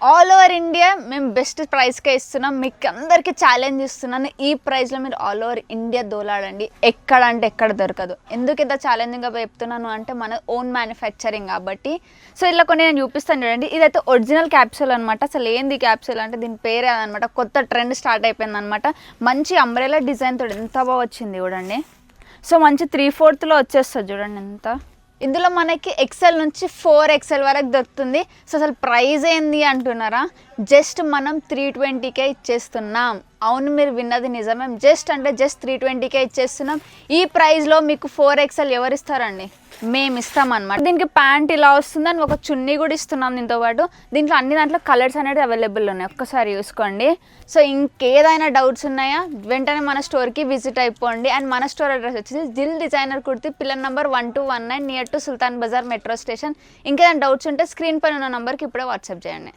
All over India మేము best ప్రైస్కే ఇస్తున్నాం. మీకు అందరికీ ఛాలెంజ్ ఇస్తున్నాను, ఈ ప్రైస్లో మీరు ఆల్ ఓవర్ ఇండియా దోలాడండి. ఎక్కడ అంటే ఎక్కడ దొరకదు. ఎందుకు ఇంత ఛాలెంజింగ్గా చెప్తున్నాను అంటే మన ఓన్ మ్యానుఫ్యాక్చరింగ్ కాబట్టి. సో ఇలా కొన్ని నేను చూపిస్తాను చూడండి. ఇదైతే ఒరిజినల్ క్యాప్సూల్ అనమాట. అసలు ఏంది క్యాప్సూల్ అంటే దీని పేరే అదనమాట. కొత్త ట్రెండ్ స్టార్ట్ అయిపోయింది అనమాట. మంచి అంబ్రెలా డిజైన్ తోటి ఎంత బాగా వచ్చింది చూడండి. సో మంచి 3/4లో వచ్చేస్తుంది చూడండి ఎంత. ఇందులో మనకి ఎక్సెల్ నుంచి 4XL వరకు దొరుకుతుంది. సో అసలు ప్రైస్ ఏంది అంటున్నారా? జస్ట్ మనం 320కే ఇచ్చేస్తున్నాం. అవును, మీరు విన్నది నిజమే. జస్ట్ 320కే ఇచ్చేస్తున్నాం. ఈ ప్రైస్లో మీకు 4XL ఎవరు ఇస్తారండి? మేము ఇస్తామన్నమాట. దీనికి ప్యాంట్ ఇలా వస్తుంది అని ఒక చున్నీ కూడా ఇస్తున్నాం దీంతో పాటు. దీంట్లో అన్ని దాంట్లో కలర్స్ అనేది అవైలబుల్ ఉన్నాయి, ఒక్కసారి చూసుకోండి. సో ఇంకేదైనా డౌట్స్ ఉన్నాయా వెంటనే మన స్టోర్కి విజిట్ అయిపోండి. అండ్ మన స్టోర్ అడ్రస్ వచ్చేసి Dil designer kurti, pillar number 1219 near to Sultan Bazar metro station. ఇంకేదైనా డౌట్స్ ఉంటే స్క్రీన్ పైన ఉన్న నెంబర్కి ఇప్పుడే వాట్సాప్ చేయండి.